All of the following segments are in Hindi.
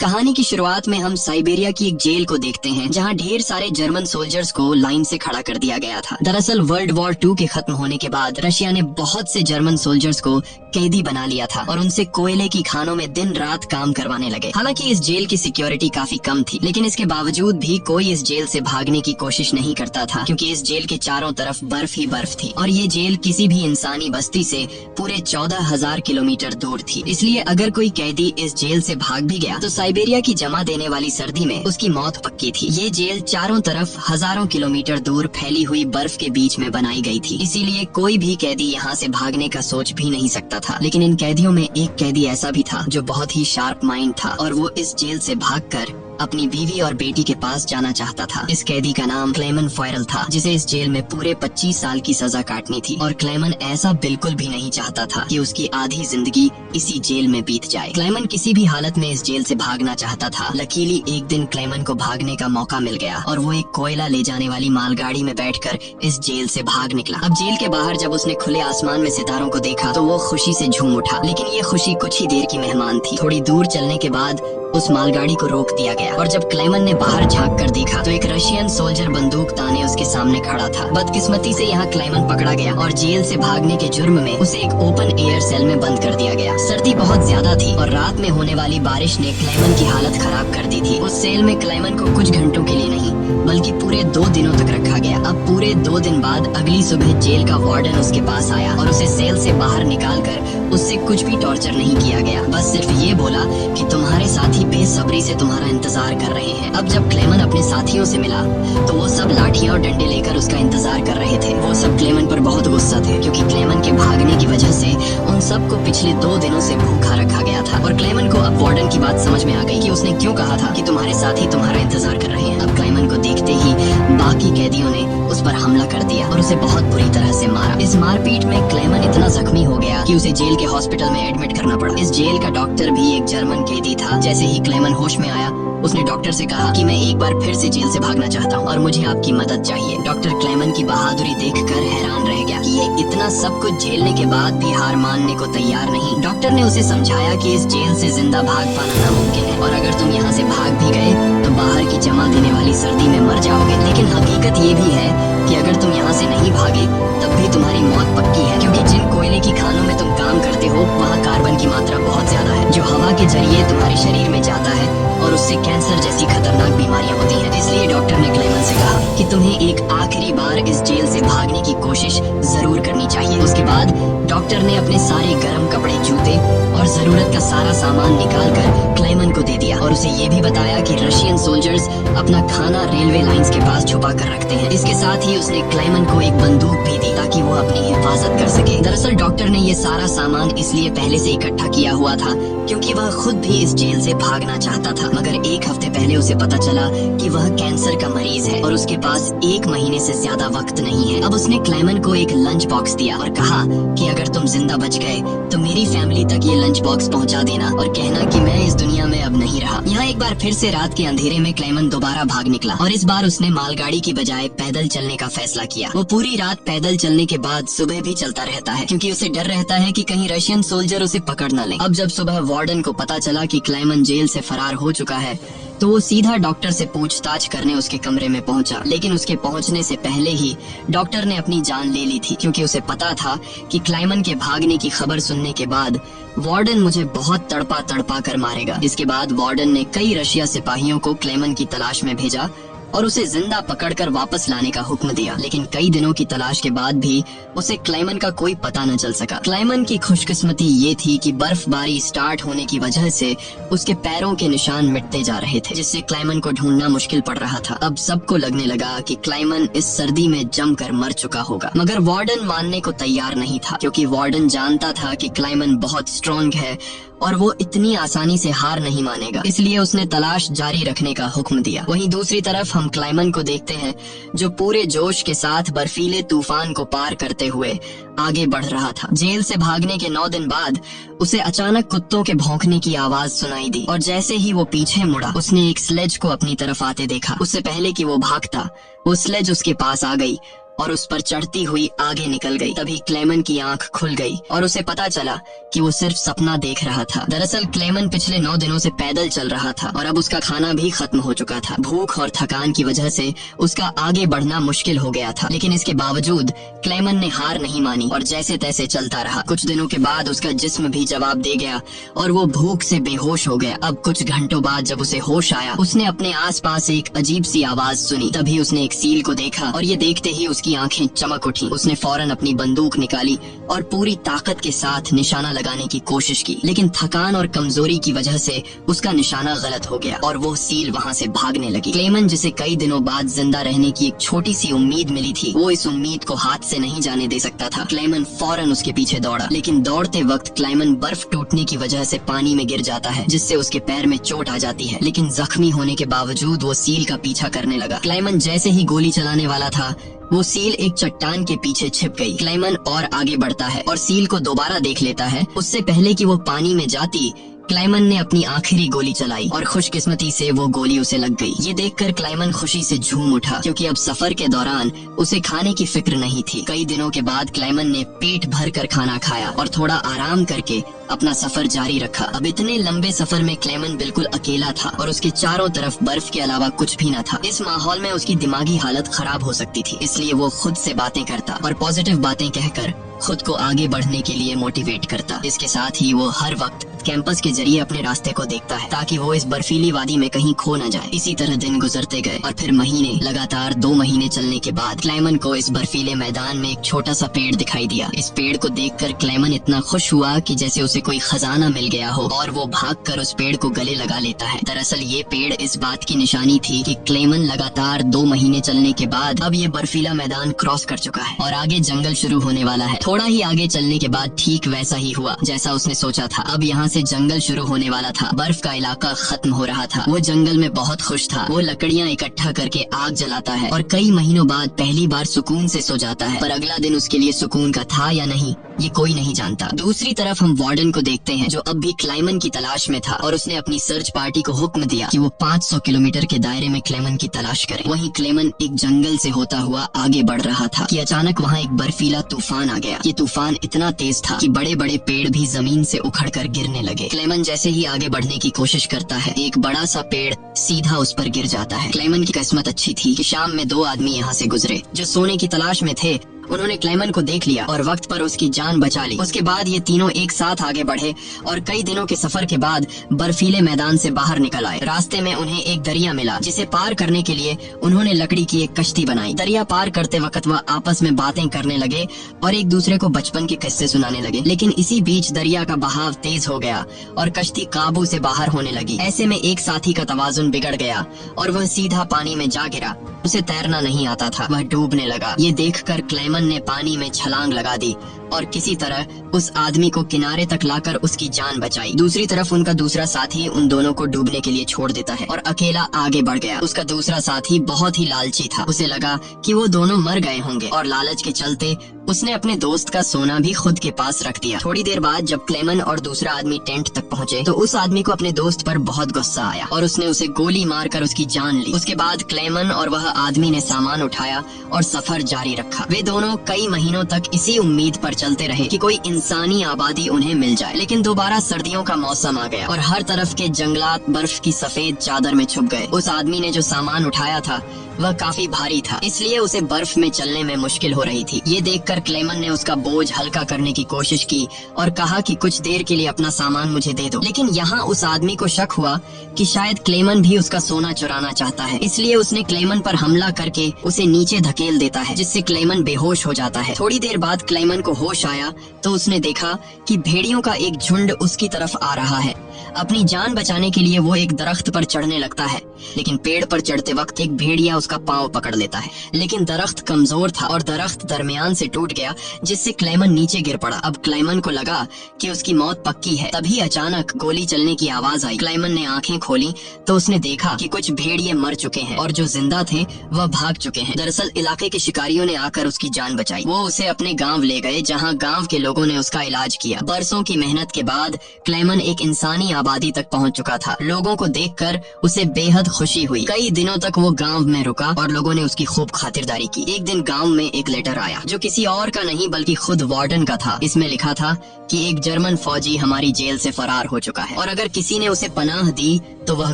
कहानी की शुरुआत में हम साइबेरिया की एक जेल को देखते हैं जहां ढेर सारे जर्मन सोल्जर्स को लाइन से खड़ा कर दिया गया था। दरअसल वर्ल्ड वॉर 2 के खत्म होने के बाद रशिया ने बहुत से जर्मन सोल्जर्स को कैदी बना लिया था और उनसे कोयले की खानों में दिन रात काम करवाने लगे। हालांकि इस जेल की सिक्योरिटी काफी कम थी, लेकिन इसके बावजूद भी कोई इस जेल से भागने की कोशिश नहीं करता था क्योंकि इस जेल के चारों तरफ बर्फ ही बर्फ थी और ये जेल किसी भी इंसानी बस्ती से पूरे 14,000 किलोमीटर दूर थी। इसलिए अगर कोई कैदी इस जेल से भाग भी गया तो साइबेरिया की जमा देने वाली सर्दी में उसकी मौत पक्की थी। ये जेल चारों तरफ हजारों किलोमीटर दूर फैली हुई बर्फ के बीच में बनाई गई थी, इसीलिए कोई भी कैदी यहाँ से भागने का सोच भी नहीं सकता था। लेकिन इन कैदियों में एक कैदी ऐसा भी था जो बहुत ही शार्प माइंड था और वो इस जेल से भागकर अपनी बीवी और बेटी के पास जाना चाहता था। इस कैदी का नाम क्लेमन फॉयरल था, जिसे इस जेल में पूरे 25 साल की सजा काटनी थी और क्लेमन ऐसा बिल्कुल भी नहीं चाहता था कि उसकी आधी जिंदगी इसी जेल में बीत जाए। क्लेमन किसी भी हालत में इस जेल से भागना चाहता था। लकीली एक दिन क्लेमन को भागने का मौका मिल गया और वो एक कोयला ले जाने वाली मालगाड़ी में बैठकर इस जेल से भाग निकला। अब जेल के बाहर जब उसने खुले आसमान में सितारों को देखा तो वो खुशी से झूम उठा, लेकिन ये खुशी कुछ ही देर की मेहमान थी। थोड़ी दूर चलने के बाद उस मालगाड़ी को रोक दिया गया और जब क्लेमन ने बाहर झांक कर देखा तो एक रशियन सोल्जर बंदूक ताने उसके सामने खड़ा था। बदकिस्मती से यहाँ क्लेमन पकड़ा गया और जेल से भागने के जुर्म में उसे एक ओपन एयर सेल में बंद कर दिया गया। सर्दी बहुत ज्यादा थी और रात में होने वाली बारिश ने क्लेमन की हालत खराब कर दी थी। उस सेल में क्लेमन को कुछ घंटों के लिए नहीं बल्कि पूरे 2 दिनों तक रखा गया। अब पूरे 2 दिन बाद अगली सुबह जेल का वार्डन उसके पास आया और उसे सेल से बाहर निकाल कर उससे कुछ भी टॉर्चर नहीं किया गया, बस सिर्फ ये बोला कि तुम्हारे साथी बेसब्री से तुम्हारा इंतजार कर रहे हैं। अब जब क्लेमन अपने साथियों से मिला तो वो सब लाठियां और डंडे लेकर उसका इंतजार कर रहे थे। वो सब क्लेमन पर बहुत गुस्सा थे क्योंकि क्लेमन के भागने की वजह से उन सबको पिछले 2 दिनों से भूखा रखा गया था और क्लेमन को अब वार्डन की बात समझ में आ गई कि उसने क्यों कहा था कि तुम्हारे साथी तुम्हारा इंतजार कर रहे हैं। अब क्लेमन को देखते ही बाकी कैदियों ने उस पर हमला कर दिया और उसे बहुत बुरी तरह से मारा। इस मारपीट में क्लेमन इतना जख्मी हो गया कि उसे जेल के हॉस्पिटल में एडमिट करना पड़ा। इस जेल का डॉक्टर भी एक जर्मन कैदी था। जैसे ही क्लेमन होश में आया उसने डॉक्टर से कहा कि मैं एक बार फिर से जेल से भागना चाहता हूँ और मुझे आपकी मदद चाहिए। डॉक्टर क्लेमन की बहादुरी देखकर हैरान रह गया कि ये इतना सब कुछ झेलने के बाद भी हार मानने को तैयार नहीं। डॉक्टर ने उसे समझाया कि इस जेल से जिंदा भाग पाना नामुमकिन है और अगर तुम यहाँ से भाग भी गए तो बाहर की जमा देने वाली सर्दी में मर जाओगे। लेकिन हकीकत ये भी है कि अगर तुम यहाँ से नहीं भागे तब भी तुम्हारी मौत पक्की है, क्योंकि जिन कोयले की खानों में तुम काम करते हो वहाँ कार्बन की मात्रा बहुत ज्यादा है जो हवा के जरिए तुम्हारे शरीर में जाता है और उससे कैंसर जैसी खतरनाक बीमारियां होती हैं। इसलिए डॉक्टर ने क्लेमन से कहा कि तुम्हें एक आखिरी बार इस जेल से भागने की कोशिश जरूर करनी चाहिए। उसके बाद डॉक्टर ने अपने सारे गर्म कपड़े, जूते और जरूरत का सारा सामान निकाल कर क्लेमन को दे दिया और उसे ये भी बताया कि रशियन सोल्जर्स अपना खाना रेलवे लाइंस के पास छुपा कर रखते हैं। इसके साथ ही उसने क्लेमन को एक बंदूक भी दी ताकि वो अपनी हिफाजत कर सके। दरअसल डॉक्टर ने ये सारा सामान इसलिए पहले से इकट्ठा किया हुआ था क्योंकि वह खुद भी इस जेल से भागना चाहता था, मगर 1 हफ्ते पहले उसे पता चला कि वह कैंसर का मरीज है और उसके पास 1 महीने से ज्यादा वक्त नहीं है। अब उसने क्लेमन को एक लंच बॉक्स दिया और कहा कि अगर तुम जिंदा बच गए तो मेरी फैमिली तक ये लंच बॉक्स पहुंचा देना और कहना कि मैं इस दुनिया में अब नहीं रहा। यहाँ एक बार फिर से रात के अंधेरे में क्लेमन दोबारा भाग निकला और इस बार उसने मालगाड़ी की बजाय पैदल चलने का फैसला किया। वो पूरी रात पैदल चलने के बाद सुबह भी चलता रहता है क्योंकि उसे डर रहता है कि कहीं रशियन सोल्जर उसे पकड़ न ले। अब जब सुबह वार्डन को पता चला कि क्लेमन जेल से फरार हो चुका है तो वो सीधा डॉक्टर से पूछताछ करने उसके कमरे में पहुंचा, लेकिन उसके पहुंचने से पहले ही डॉक्टर ने अपनी जान ले ली थी क्योंकि उसे पता था कि क्लेमन के भागने की खबर सुनने के बाद वार्डन मुझे बहुत तड़पा तड़पा कर मारेगा। इसके बाद वार्डन ने कई रशिया सिपाहियों को क्लेमन की तलाश में भेजा और उसे जिंदा पकड़कर वापस लाने का हुक्म दिया, लेकिन कई दिनों की तलाश के बाद भी उसे क्लेमन का कोई पता न चल सका। क्लेमन की खुशकिस्मती ये थी कि बर्फबारी स्टार्ट होने की वजह से उसके पैरों के निशान मिटते जा रहे थे, जिससे क्लेमन को ढूंढना मुश्किल पड़ रहा था। अब सबको लगने लगा कि क्लेमन इस सर्दी में जमकर मर चुका होगा, मगर वार्डन मानने को तैयार नहीं था क्योंकि वार्डन जानता था कि क्लेमन बहुत स्ट्रॉन्ग है और वो इतनी आसानी से हार नहीं मानेगा, इसलिए उसने तलाश जारी रखने का हुक्म दिया। वहीं दूसरी तरफ हम क्लेमन को देखते हैं जो पूरे जोश के साथ बर्फीले तूफान को पार करते हुए आगे बढ़ रहा था। जेल से भागने के 9 दिन बाद उसे अचानक कुत्तों के भौंकने की आवाज सुनाई दी और जैसे ही वो पीछे मुड़ा उसने एक स्लेज को अपनी तरफ आते देखा। उससे पहले कि वो भागता वो स्लेज उसके पास आ गई और उस पर चढ़ती हुई आगे निकल गई। तभी क्लेमन की आंख खुल गई और उसे पता चला कि वो सिर्फ सपना देख रहा था। दरअसल क्लेमन पिछले 9 दिनों से पैदल चल रहा था और अब उसका खाना भी खत्म हो चुका था। भूख और थकान की वजह से उसका आगे बढ़ना मुश्किल हो गया था, लेकिन इसके बावजूद क्लेमन ने हार नहीं मानी और जैसे तैसे चलता रहा। कुछ दिनों के बाद उसका जिस्म भी जवाब दे गया और वो भूख से बेहोश हो गया। अब कुछ घंटों बाद जब उसे होश आया, उसने अपने आसपास एक अजीब सी आवाज सुनी। तभी उसने एक सील को देखा और ये देखते ही उसकी आंखें चमक उठी। उसने फौरन अपनी बंदूक निकाली और पूरी ताकत के साथ निशाना लगाने की कोशिश की, लेकिन थकान और कमजोरी की वजह से उसका निशाना गलत हो गया और वो सील वहाँ से भागने लगी। क्लेमन, जिसे कई दिनों बाद जिंदा रहने की एक छोटी सी उम्मीद मिली थी, वो इस उम्मीद को हाथ से नहीं जाने दे सकता था। क्लेमन फौरन उसके पीछे दौड़ा, लेकिन दौड़ते वक्त क्लेमन बर्फ टूटने की वजह से पानी में गिर जाता है, जिससे उसके पैर में चोट आ जाती है। लेकिन जख्मी होने के बावजूद वो सील का पीछा करने लगा। क्लेमन जैसे ही गोली चलाने वाला था, वो सील एक चट्टान के पीछे छिप गई। क्लेमन और आगे बढ़ता है और सील को दोबारा देख लेता है। उससे पहले कि वो पानी में जाती, क्लेमन ने अपनी आखिरी गोली चलाई और खुशकिस्मती से वो गोली उसे लग गई। ये देखकर क्लेमन खुशी से झूम उठा, क्योंकि अब सफर के दौरान उसे खाने की फिक्र नहीं थी। कई दिनों के बाद क्लेमन ने पेट भर कर खाना खाया और थोड़ा आराम करके अपना सफर जारी रखा। अब इतने लंबे सफर में क्लेमन बिल्कुल अकेला था और उसके चारों तरफ बर्फ के अलावा कुछ भी न था। इस माहौल में उसकी दिमागी हालत खराब हो सकती थी, इसलिए वो खुद से बातें करता और पॉजिटिव बातें कहकर खुद को आगे बढ़ने के लिए मोटिवेट करता। इसके साथ ही वो हर वक्त कैंपस के जरिए अपने रास्ते को देखता है, ताकि वो इस बर्फीली वादी में कहीं खो न जाए। इसी तरह दिन गुजरते गए और फिर महीने, लगातार 2 महीने चलने के बाद क्लेमन को इस बर्फीले मैदान में एक छोटा सा पेड़ दिखाई दिया। इस पेड़ को देखकर क्लेमन इतना खुश हुआ कि जैसे उसे कोई खजाना मिल गया हो, और वो भागकर उस पेड़ को गले लगा लेता है। दरअसल ये पेड़ इस बात की निशानी थी कि क्लेमन लगातार 2 महीने चलने के बाद अब ये बर्फीला मैदान क्रॉस कर चुका है और आगे जंगल शुरू होने वाला है। थोड़ा ही आगे चलने के बाद ठीक वैसा ही हुआ जैसा उसने सोचा था। अब यहाँ से जंगल शुरू होने वाला था। बर्फ का इलाका खत्म हो रहा था। वो जंगल में बहुत खुश था। वो लकड़ियाँ इकट्ठा करके आग जलाता है और कई महीनों बाद पहली बार सुकून से सो जाता है। पर अगला दिन उसके लिए सुकून का था या नहीं, ये कोई नहीं जानता। दूसरी तरफ हम वार्डन को देखते हैं, जो अब भी क्लेमन की तलाश में था और उसने अपनी सर्च पार्टी को हुक्म दिया कि वो 500 किलोमीटर के दायरे में क्लेमन की तलाश करें। वहीं क्लेमन एक जंगल से होता हुआ आगे बढ़ रहा था कि अचानक वहाँ एक बर्फीला तूफान आ गया। ये तूफान इतना तेज था कि बड़े बड़े पेड़ भी जमीन से उखड़कर गिरने लगे। क्लेमन जैसे ही आगे बढ़ने की कोशिश करता है, एक बड़ा सा पेड़ सीधा उस पर गिर जाता है। क्लेमन की किस्मत अच्छी थी कि शाम में 2 आदमी यहाँ से गुजरे जो सोने की तलाश में थे। उन्होंने क्लेमन को देख लिया और वक्त पर उसकी जान बचा ली। उसके बाद ये तीनों एक साथ आगे बढ़े और कई दिनों के सफर के बाद बर्फीले मैदान से बाहर निकल आए। रास्ते में उन्हें एक दरिया मिला, जिसे पार करने के लिए उन्होंने लकड़ी की एक कश्ती बनाई। दरिया पार करते वक्त वह आपस में बातें करने लगे और एक दूसरे को बचपन के किस्से सुनाने लगे। लेकिन इसी बीच दरिया का बहाव तेज हो गया और कश्ती काबू से बाहर होने लगी। ऐसे में एक साथी का तवाजुन बिगड़ गया और वह सीधा पानी में जा गिरा। उसे तैरना नहीं आता था, वह डूबने लगा। ये देखकर क्लेमन ने पानी में छलांग लगा दी और किसी तरह उस आदमी को किनारे तक लाकर उसकी जान बचाई। दूसरी तरफ उनका दूसरा साथी उन दोनों को डूबने के लिए छोड़ देता है और अकेला आगे बढ़ गया। उसका दूसरा साथी बहुत ही लालची था। उसे लगा कि वो दोनों मर गए होंगे और लालच के चलते उसने अपने दोस्त का सोना भी खुद के पास रख दिया। थोड़ी देर बाद जब क्लेमन और दूसरा आदमी टेंट तक पहुँचे तो उस आदमी को अपने दोस्त पर बहुत गुस्सा आया और उसने उसे गोली मारकर उसकी जान ली। उसके बाद क्लेमन और वह आदमी ने सामान उठाया और सफर जारी रखा। वे दोनों कई महीनों तक इसी उम्मीद पर चलते रहे कि कोई इंसानी आबादी उन्हें मिल जाए। लेकिन दोबारा सर्दियों का मौसम आ गया और हर तरफ के जंगलात बर्फ की सफेद चादर में छुप गए। उस आदमी ने जो सामान उठाया था वह काफी भारी था, इसलिए उसे बर्फ में चलने में मुश्किल हो रही थी। ये देखकर क्लेमन ने उसका बोझ हल्का करने की कोशिश की और कहा कि कुछ देर के लिए अपना सामान मुझे दे दो। लेकिन यहाँ उस आदमी को शक हुआ कि शायद क्लेमन भी उसका सोना चुराना चाहता है, इसलिए उसने क्लेमन पर हमला करके उसे नीचे धकेल देता है, जिससे क्लेमन बेहोश हो जाता है। थोड़ी देर बाद क्लेमन को होश आया तो उसने देखा कि भेड़ियों का एक झुंड उसकी तरफ आ रहा है। अपनी जान बचाने के लिए वो एक दरख्त पर चढ़ने लगता है, लेकिन पेड़ पर चढ़ते वक्त एक भेड़िया उसका पांव पकड़ लेता है। लेकिन दरख्त कमजोर था और दरख्त दरमियान से टूट गया, जिससे क्लेमन नीचे गिर पड़ा। अब क्लेमन को लगा कि उसकी मौत पक्की है। तभी अचानक गोली चलने की आवाज आई। क्लेमन ने आंखें खोली तो उसने देखा कि कुछ भेड़िए मर चुके हैं और जो जिंदा थे वह भाग चुके हैं। दरअसल इलाके के शिकारियों ने आकर उसकी जान बचाई। वो उसे अपने गाँव ले गए, जहाँ जहाँ गांव के लोगों ने उसका इलाज किया। बरसों की मेहनत के बाद क्लेमन एक इंसानी आबादी तक पहुँच चुका था। लोगों को देखकर उसे बेहद खुशी हुई। कई दिनों तक वो गांव में रुका और लोगों ने उसकी खूब खातिरदारी की। एक दिन गांव में एक लेटर आया जो किसी और का नहीं बल्कि खुद वार्डन का था। इसमें लिखा था कि एक जर्मन फौजी हमारी जेल से फरार हो चुका है और अगर किसी ने उसे पनाह दी तो वह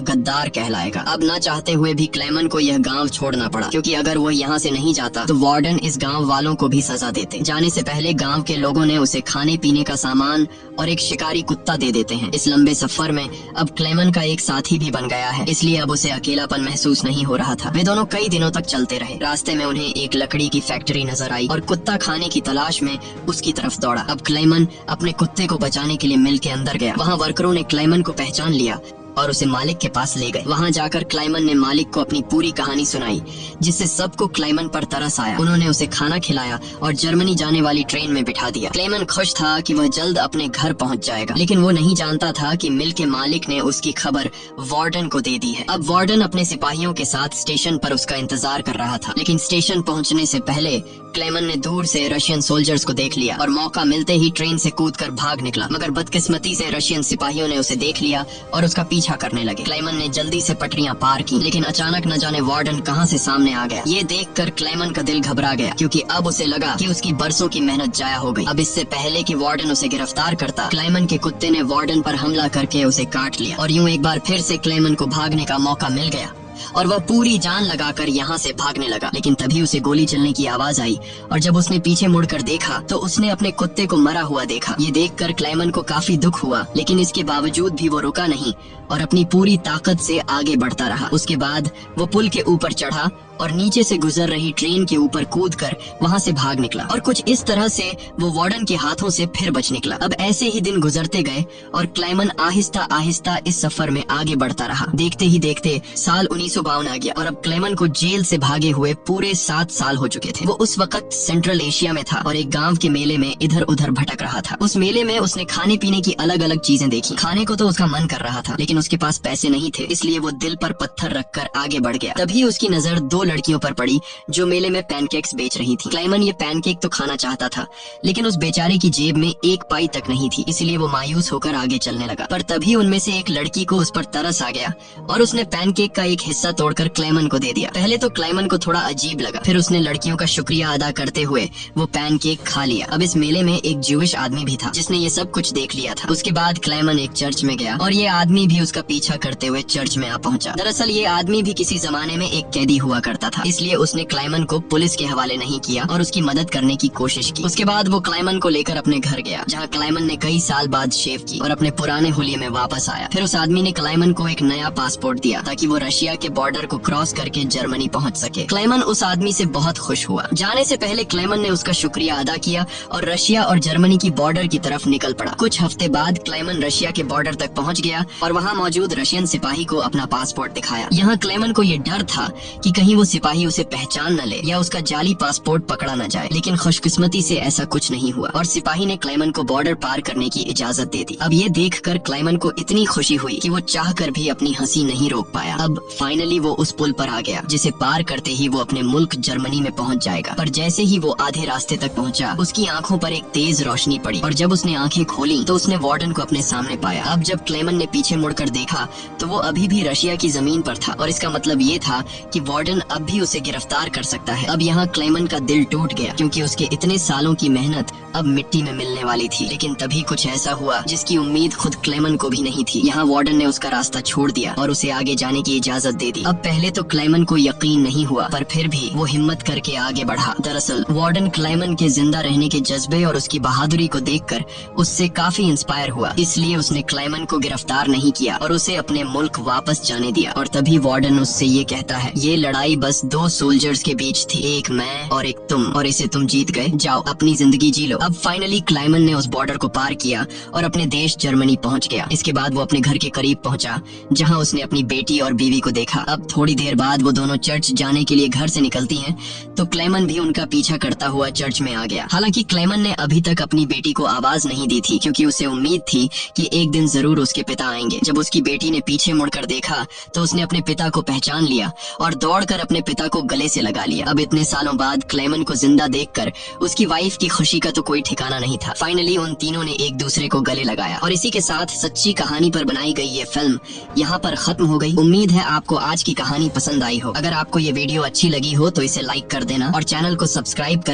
गद्दार कहलाएगा। अब ना चाहते हुए भी क्लेमन को यह गांव छोड़ना पड़ा, क्योंकि अगर वह यहाँ से नहीं जाता तो वार्डन इस गांव वालों को भी सजा देते। जाने से पहले गांव के लोगों ने उसे खाने पीने का सामान और एक शिकारी कुत्ता दे देते हैं। इस लंबे सफर में अब क्लेमन का एक साथी भी बन गया है, इसलिए अब उसे अकेलापन महसूस नहीं हो रहा था। वे दोनों कई दिनों तक चलते रहे। रास्ते में उन्हें एक लकड़ी की फैक्ट्री नजर आई और कुत्ता खाने की तलाश में उसकी तरफ दौड़ा। अब क्लेमन अपने कुत्ते को बचाने के लिए मिल के अंदर गया। वहाँ वर्करों ने क्लेमन को पहचान लिया और उसे मालिक के पास ले गए। वहाँ जाकर क्लेमन ने मालिक को अपनी पूरी कहानी सुनाई, जिससे सबको क्लेमन पर तरस आया। उन्होंने उसे खाना खिलाया और जर्मनी जाने वाली ट्रेन में बिठा दिया। क्लेमन खुश था कि वह जल्द अपने घर पहुँच जाएगा, लेकिन वो नहीं जानता था कि मिल के मालिक ने उसकी खबर वार्डन को दे दी है। अब वार्डन अपने सिपाहियों के साथ स्टेशन पर उसका इंतजार कर रहा था, लेकिन स्टेशन पहुँचने से पहले क्लेमन ने दूर से रशियन सोल्जर्स को देख लिया और मौका मिलते ही ट्रेन से कूदकर भाग निकला। मगर बदकिस्मती से रशियन सिपाहियों ने उसे देख लिया और उसका पीछा करने लगे। क्लेमन ने जल्दी से पटरियां पार की, लेकिन अचानक न जाने वार्डन कहां से सामने आ गया। ये देखकर क्लेमन का दिल घबरा गया, क्योंकि अब उसे लगा कि उसकी बरसों की मेहनत जाया हो गई। अब इससे पहले कि वार्डन उसे गिरफ्तार करता, क्लेमन के कुत्ते ने वार्डन पर हमला करके उसे काट लिया और यूं एक बार फिर से क्लेमन को भागने का मौका मिल गया और वह पूरी जान लगाकर यहाँ से भागने लगा। लेकिन तभी उसे गोली चलने की आवाज आई और जब उसने पीछे मुड़कर देखा तो उसने अपने कुत्ते को मरा हुआ देखा। ये देखकर क्लेमन को काफी दुख हुआ, लेकिन इसके बावजूद भी वो रुका नहीं और अपनी पूरी ताकत से आगे बढ़ता रहा। उसके बाद वो पुल के ऊपर चढ़ा और नीचे से गुजर रही ट्रेन के ऊपर कूदकर वहाँ से भाग निकला और कुछ इस तरह से वो वार्डन के हाथों से फिर बच निकला। अब ऐसे ही दिन गुजरते गए और क्लेमन आहिस्ता आहिस्ता इस सफर में आगे बढ़ता रहा। देखते ही देखते साल 1952 आ गया और अब क्लेमन को जेल से भागे हुए पूरे 7 साल हो चुके थे। वो उस वक्त सेंट्रल एशिया में था और एक गाँव के मेले में इधर उधर भटक रहा था। उस मेले में उसने खाने पीने की अलग अलग चीजें देखी। खाने को तो उसका मन कर रहा था, लेकिन उसके पास पैसे नहीं थे, इसलिए वो दिल पर पत्थर रखकर आगे बढ़ गया। तभी उसकी नजर 2 लड़कियों पर पड़ी जो मेले में पैनकेक्स बेच रही थी। क्लेमन ये पैनकेक तो खाना चाहता था, लेकिन उस बेचारे की जेब में 1 पाई तक नहीं थी, इसलिए वो मायूस होकर आगे चलने लगा। पर तभी उनमें से एक लड़की को उस पर तरस आ गया और उसने पैनकेक का एक हिस्सा तोड़कर क्लेमन को दे दिया। पहले तो क्लेमन को थोड़ा अजीब लगा, फिर उसने लड़कियों का शुक्रिया अदा करते हुए वो पैनकेक खा लिया। अब इस मेले में एक ज्यूइश आदमी भी था जिसने ये सब कुछ देख लिया था। उसके बाद क्लेमन एक चर्च में गया और ये आदमी भी उसका पीछा करते हुए चर्च में आ पहुंचा। दरअसल ये आदमी भी किसी जमाने में एक कैदी हुआ करता था, इसलिए उसने क्लेमन को पुलिस के हवाले नहीं किया और उसकी मदद करने की कोशिश की। उसके बाद वो क्लेमन को लेकर अपने घर गया, जहाँ क्लेमन ने कई साल बाद शेव की और अपने पुराने हुलिये में वापस आया। फिर उस आदमी ने क्लेमन को एक नया पासपोर्ट दिया ताकि वो रशिया के बॉर्डर को क्रॉस करके जर्मनी पहुंच सके। क्लेमन उस आदमी से बहुत खुश हुआ। जाने से पहले क्लेमन ने उसका शुक्रिया अदा किया और रशिया और जर्मनी की बॉर्डर की तरफ निकल पड़ा। कुछ हफ्ते बाद क्लेमन रशिया के बॉर्डर तक पहुंच गया और वहाँ मौजूद रशियन सिपाही को अपना पासपोर्ट दिखाया। यहाँ क्लेमन को ये डर था कि कहीं वो सिपाही उसे पहचान न ले या उसका जाली पासपोर्ट पकड़ा न जाए, लेकिन खुशकिस्मती से ऐसा कुछ नहीं हुआ और सिपाही ने क्लेमन को बॉर्डर पार करने की इजाजत दे दी। अब ये देखकर क्लेमन को इतनी खुशी हुई कि वो चाहकर भी अपनी हंसी नहीं रोक पाया। अब फाइनली वो उस पुल पर आ गया जिसे पार करते ही वो अपने मुल्क जर्मनी में पहुंच जाएगा। पर जैसे ही वो आधे रास्ते तक पहुंचा, उसकी आंखों पर एक तेज रोशनी पड़ी और जब उसने आंखें खोली तो उसने वार्डन को अपने सामने पाया। अब जब क्लेमन ने पीछे मुड़कर देखा तो वो अभी भी रशिया की जमीन पर था और इसका मतलब ये था कि वार्डन अब भी उसे गिरफ्तार कर सकता है। अब यहाँ क्लेमन का दिल टूट गया, क्योंकि उसके इतने सालों की मेहनत अब मिट्टी में मिलने वाली थी। लेकिन तभी कुछ ऐसा हुआ जिसकी उम्मीद खुद क्लेमन को भी नहीं थी। यहाँ वार्डन ने उसका रास्ता छोड़ दिया और उसे आगे जाने की इजाजत दे दी। अब पहले तो क्लेमन को यकीन नहीं हुआ, पर फिर भी वो हिम्मत करके आगे बढ़ा। दरअसल वार्डन क्लेमन के जिंदा रहने के जज्बे और उसकी बहादुरी को देखकर उससे काफी इंस्पायर हुआ, इसलिए उसने क्लेमन को गिरफ्तार नहीं किया और उसे अपने मुल्क वापस जाने दिया। और तभी वार्डन उससे ये कहता है, ये लड़ाई बस 2 सोल्जर्स के बीच थी, एक मैं और एक तुम, और इसे तुम जीत गए। जाओ अपनी जिंदगी जी लो। अब फाइनली क्लेमन ने उस बॉर्डर को पार किया और अपने देश जर्मनी पहुंच गया। इसके बाद वो अपने घर के करीब पहुंचा, जहां उसने अपनी बेटी और बीवी को देखा। अब थोड़ी देर बाद वो दोनों चर्च जाने के लिए घर से निकलती हैं, तो क्लेमन भी उनका पीछा करता हुआ चर्च में आ गया। हालांकि क्लेमन ने अभी तक अपनी बेटी को आवाज नहीं दी थी, क्योंकि उसे उम्मीद थी कि एक दिन जरूर उसके पिता आएंगे। जब उसकी बेटी ने पीछे मुड़कर देखा तो उसने अपने पिता को पहचान लिया और दौड़कर अपने पिता को गले से लगा लिया। अब इतने सालों बाद क्लेमन को जिंदा देखकर उसकी वाइफ की खुशी का तो कोई कोई ठिकाना नहीं था। फाइनली उन तीनों ने एक दूसरे को गले लगाया और इसी के साथ सच्ची कहानी पर बनाई गई ये फिल्म यहाँ पर खत्म हो गई। उम्मीद है आपको आज की कहानी पसंद आई हो। अगर आपको ये वीडियो अच्छी लगी हो तो इसे लाइक कर देना और चैनल को सब्सक्राइब कर